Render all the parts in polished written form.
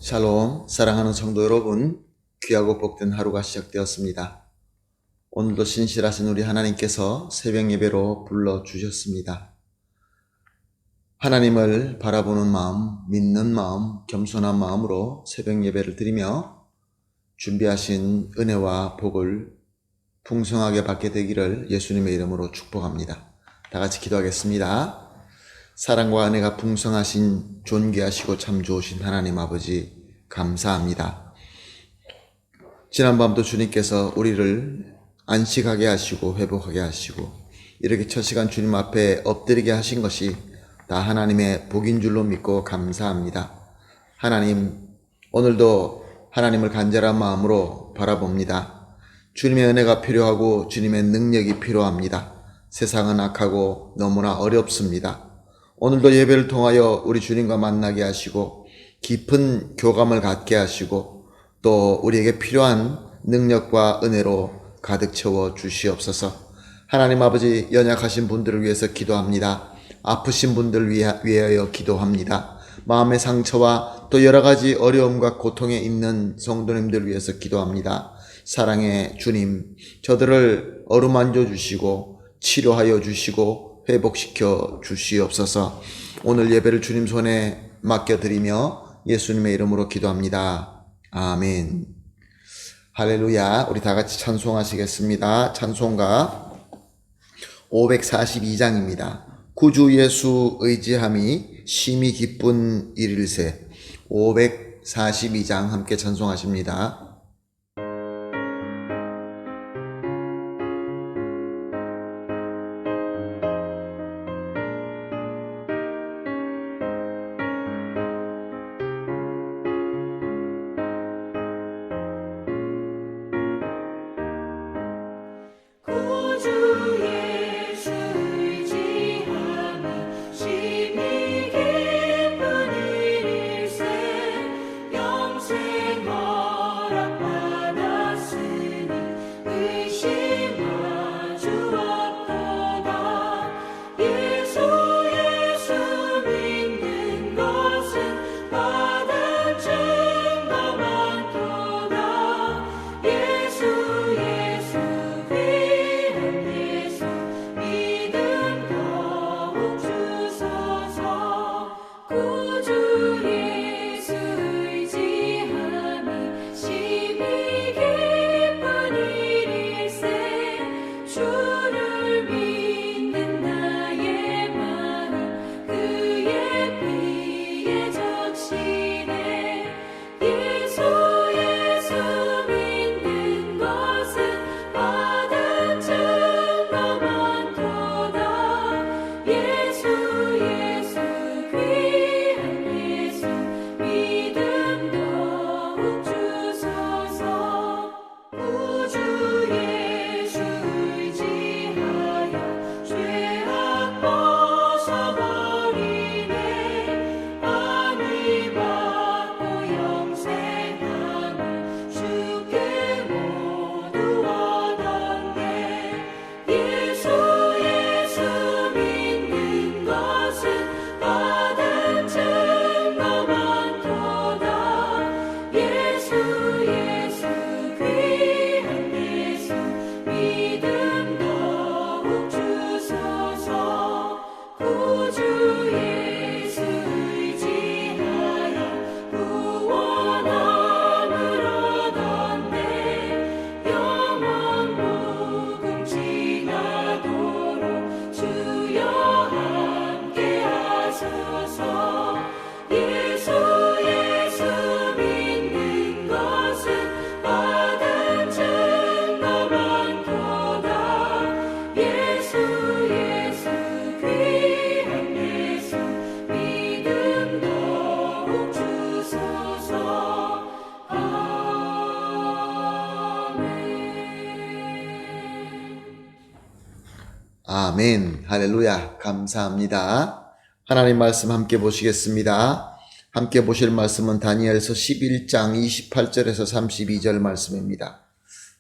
샬롬, 사랑하는 성도 여러분, 귀하고 복된 하루가 시작되었습니다. 오늘도 신실하신 우리 하나님께서 새벽 예배로 불러주셨습니다. 하나님을 바라보는 마음, 믿는 마음, 겸손한 마음으로 새벽 예배를 드리며 준비하신 은혜와 복을 풍성하게 받게 되기를 예수님의 이름으로 축복합니다. 다 같이 기도하겠습니다. 사랑과 은혜가 풍성하신 존귀하시고 참 좋으신 하나님 아버지 감사합니다. 지난밤도 주님께서 우리를 안식하게 하시고 회복하게 하시고 이렇게 첫 시간 주님 앞에 엎드리게 하신 것이 다 하나님의 복인 줄로 믿고 감사합니다. 하나님, 오늘도 하나님을 간절한 마음으로 바라봅니다. 주님의 은혜가 필요하고 주님의 능력이 필요합니다. 세상은 악하고 너무나 어렵습니다. 오늘도 예배를 통하여 우리 주님과 만나게 하시고 깊은 교감을 갖게 하시고 또 우리에게 필요한 능력과 은혜로 가득 채워 주시옵소서. 하나님 아버지, 연약하신 분들을 위해서 기도합니다. 아프신 분들을 위하여 기도합니다. 마음의 상처와 또 여러 가지 어려움과 고통에 있는 성도님들을 위해서 기도합니다. 사랑의 주님, 저들을 어루만져 주시고 치료하여 주시고 회복시켜 주시옵소서. 오늘 예배를 주님 손에 맡겨드리며 예수님의 이름으로 기도합니다. 아멘. 할렐루야. 우리 다 같이 찬송하시겠습니다. 찬송가 542장입니다. 구주 예수 의지함이 심히 기쁜 일일세. 542장 함께 찬송하십니다. 아멘. 할렐루야. 감사합니다. 하나님 말씀 함께 보시겠습니다. 함께 보실 말씀은 다니엘서 11장 28절에서 32절 말씀입니다.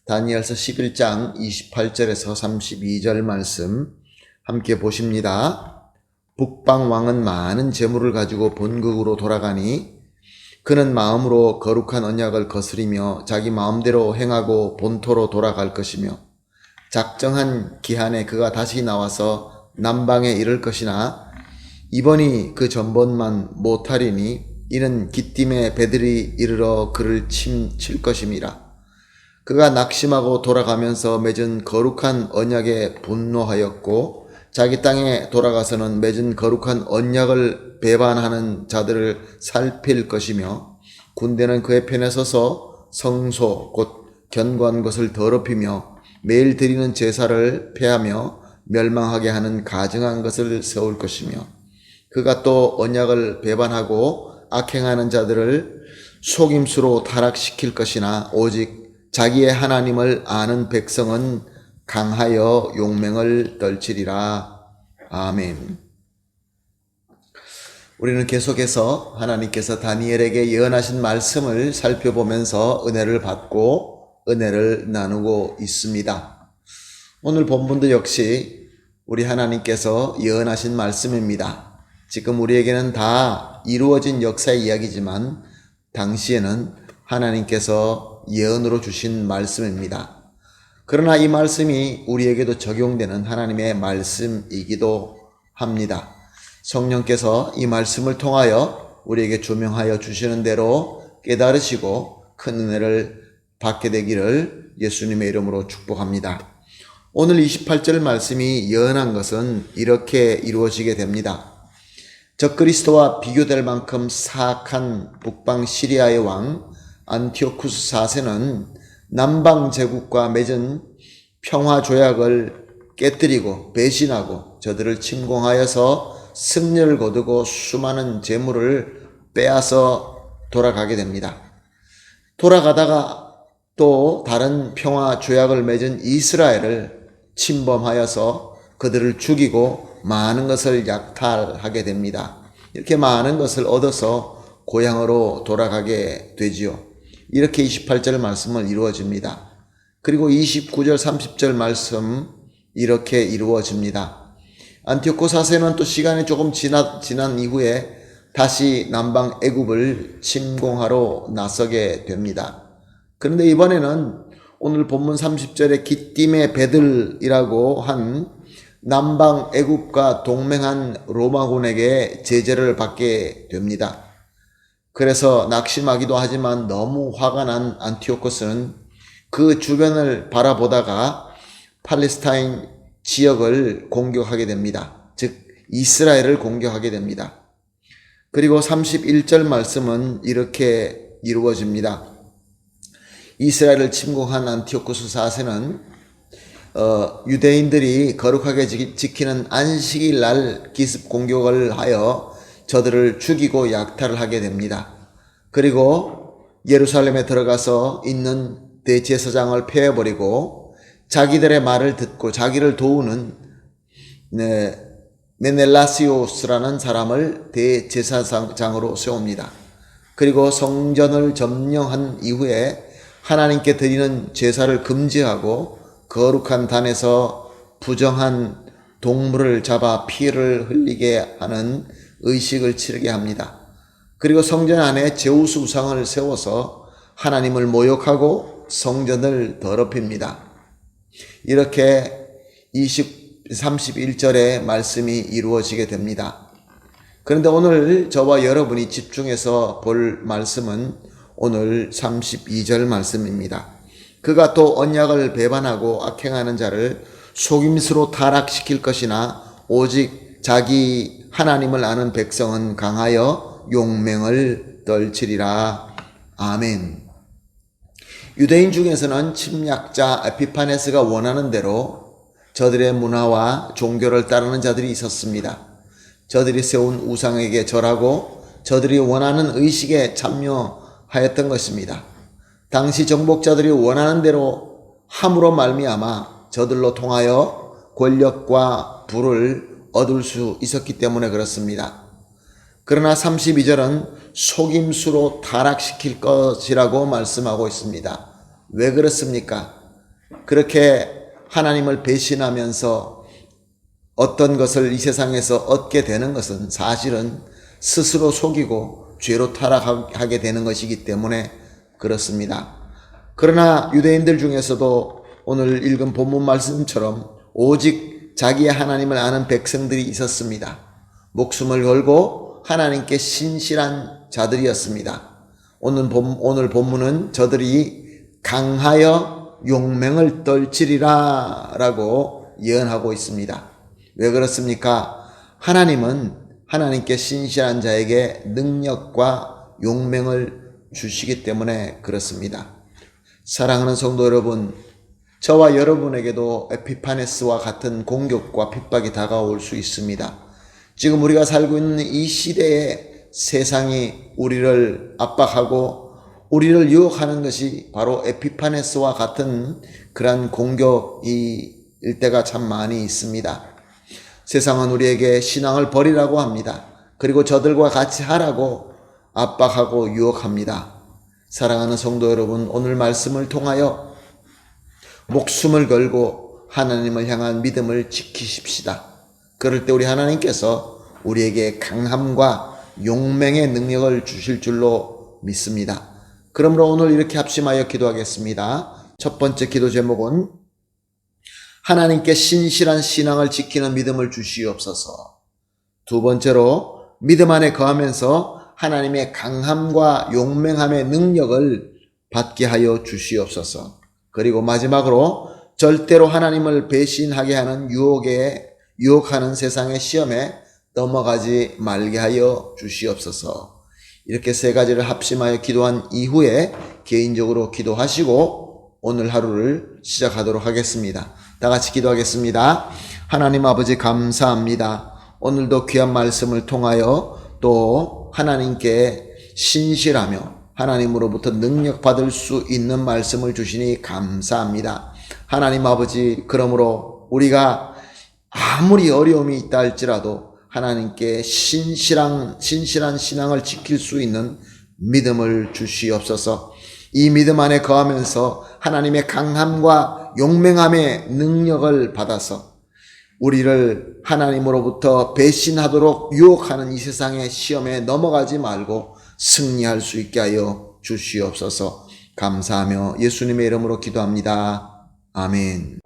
다니엘서 11장 28절에서 32절 말씀 함께 보십니다. 북방 왕은 많은 재물을 가지고 본국으로 돌아가니 그는 마음으로 거룩한 언약을 거스리며 자기 마음대로 행하고 본토로 돌아갈 것이며 작정한 기한에 그가 다시 나와서 남방에 이를 것이나 이번이 그 전번만 못하리니 이는 기띔의 배들이 이르러 그를 칠 것임이라. 그가 낙심하고 돌아가면서 맺은 거룩한 언약에 분노하였고 자기 땅에 돌아가서는 맺은 거룩한 언약을 배반하는 자들을 살필 것이며 군대는 그의 편에 서서 성소 곧 견고한 것을 더럽히며 매일 드리는 제사를 폐하며 멸망하게 하는 가증한 것을 세울 것이며 그가 또 언약을 배반하고 악행하는 자들을 속임수로 타락시킬 것이나 오직 자기의 하나님을 아는 백성은 강하여 용맹을 떨치리라. 아멘. 우리는 계속해서 하나님께서 다니엘에게 예언하신 말씀을 살펴보면서 은혜를 받고 은혜를 나누고 있습니다. 오늘 본문도 역시 우리 하나님께서 예언하신 말씀입니다. 지금 우리에게는 다 이루어진 역사의 이야기지만 당시에는 하나님께서 예언으로 주신 말씀입니다. 그러나 이 말씀이 우리에게도 적용되는 하나님의 말씀이기도 합니다. 성령께서 이 말씀을 통하여 우리에게 조명하여 주시는 대로 깨달으시고 큰 은혜를 받게 되기를 예수님의 이름으로 축복합니다. 오늘 28절 말씀이 예언한 것은 이렇게 이루어지게 됩니다. 적그리스도와 비교될 만큼 사악한 북방 시리아의 왕 안티오쿠스 4세는 남방 제국과 맺은 평화 조약을 깨뜨리고 배신하고 저들을 침공하여서 승리를 거두고 수많은 재물을 빼앗아 돌아가게 됩니다. 돌아가다가 또 다른 평화 조약을 맺은 이스라엘을 침범하여서 그들을 죽이고 많은 것을 약탈하게 됩니다. 이렇게 많은 것을 얻어서 고향으로 돌아가게 되지요. 이렇게 28절 말씀을 이루어집니다. 그리고 29절 30절 말씀 이렇게 이루어집니다. 안티오코 4세는 또 시간이 조금 지난 이후에 다시 남방 애굽을 침공하러 나서게 됩니다. 그런데 이번에는 오늘 본문 30절에 기띔의 배들이라고 한 남방 애굽과 동맹한 로마군에게 제재를 받게 됩니다. 그래서 낙심하기도 하지만 너무 화가 난 안티오코스는 그 주변을 바라보다가 팔레스타인 지역을 공격하게 됩니다. 즉 이스라엘을 공격하게 됩니다. 그리고 31절 말씀은 이렇게 이루어집니다. 이스라엘을 침공한 안티오코스 4세는 유대인들이 거룩하게 지키는 안식일 날 기습 공격을 하여 저들을 죽이고 약탈을 하게 됩니다. 그리고 예루살렘에 들어가서 있는 대제사장을 폐해버리고 자기들의 말을 듣고 자기를 도우는 메넬라시오스라는 사람을 대제사장으로 세웁니다. 그리고 성전을 점령한 이후에 하나님께 드리는 제사를 금지하고 거룩한 단에서 부정한 동물을 잡아 피를 흘리게 하는 의식을 치르게 합니다. 그리고 성전 안에 제우스 우상을 세워서 하나님을 모욕하고 성전을 더럽힙니다. 이렇게 31절의 말씀이 이루어지게 됩니다. 그런데 오늘 저와 여러분이 집중해서 볼 말씀은 오늘 32절 말씀입니다. 그가 또 언약을 배반하고 악행하는 자를 속임수로 타락시킬 것이나 오직 자기 하나님을 아는 백성은 강하여 용맹을 떨치리라. 아멘. 유대인 중에서는 침략자 에피파네스가 원하는 대로 저들의 문화와 종교를 따르는 자들이 있었습니다. 저들이 세운 우상에게 절하고 저들이 원하는 의식에 참여하였던 것입니다. 당시 정복자들이 원하는 대로 함으로 말미암아 저들로 통하여 권력과 부를 얻을 수 있었기 때문에 그렇습니다. 그러나 32절은 속임수로 타락시킬 것이라고 말씀하고 있습니다. 왜 그렇습니까? 그렇게 하나님을 배신하면서 어떤 것을 이 세상에서 얻게 되는 것은 사실은 스스로 속이고 죄로 타락하게 되는 것이기 때문에 그렇습니다. 그러나 유대인들 중에서도 오늘 읽은 본문 말씀처럼 오직 자기의 하나님을 아는 백성들이 있었습니다. 목숨을 걸고 하나님께 신실한 자들이었습니다. 오늘 본문은 저들이 강하여 용맹을 떨치리라 라고 예언하고 있습니다. 왜 그렇습니까? 하나님은 하나님께 신실한 자에게 능력과 용맹을 주시기 때문에 그렇습니다. 사랑하는 성도 여러분, 저와 여러분에게도 에피파네스와 같은 공격과 핍박이 다가올 수 있습니다. 지금 우리가 살고 있는 이 시대에 세상이 우리를 압박하고 우리를 유혹하는 것이 바로 에피파네스와 같은 그러한 공격일 때가 참 많이 있습니다. 세상은 우리에게 신앙을 버리라고 합니다. 그리고 저들과 같이 하라고 압박하고 유혹합니다. 사랑하는 성도 여러분, 오늘 말씀을 통하여 목숨을 걸고 하나님을 향한 믿음을 지키십시다. 그럴 때 우리 하나님께서 우리에게 강함과 용맹의 능력을 주실 줄로 믿습니다. 그러므로 오늘 이렇게 합심하여 기도하겠습니다. 첫 번째 기도 제목은 하나님께 신실한 신앙을 지키는 믿음을 주시옵소서. 두 번째로 믿음 안에 거하면서 하나님의 강함과 용맹함의 능력을 받게 하여 주시옵소서. 그리고 마지막으로 절대로 하나님을 배신하게 하는 유혹하는 세상의 시험에 넘어가지 말게 하여 주시옵소서. 이렇게 세 가지를 합심하여 기도한 이후에 개인적으로 기도하시고 오늘 하루를 시작하도록 하겠습니다. 다 같이 기도하겠습니다. 하나님 아버지 감사합니다. 오늘도 귀한 말씀을 통하여 또 하나님께 신실하며 하나님으로부터 능력 받을 수 있는 말씀을 주시니 감사합니다. 하나님 아버지, 그러므로 우리가 아무리 어려움이 있다 할지라도 하나님께 신실한 신앙을 지킬 수 있는 믿음을 주시옵소서. 이 믿음 안에 거하면서 하나님의 강함과 용맹함의 능력을 받아서 우리를 하나님으로부터 배신하도록 유혹하는 이 세상의 시험에 넘어가지 말고 승리할 수 있게 하여 주시옵소서. 감사하며 예수님의 이름으로 기도합니다. 아멘.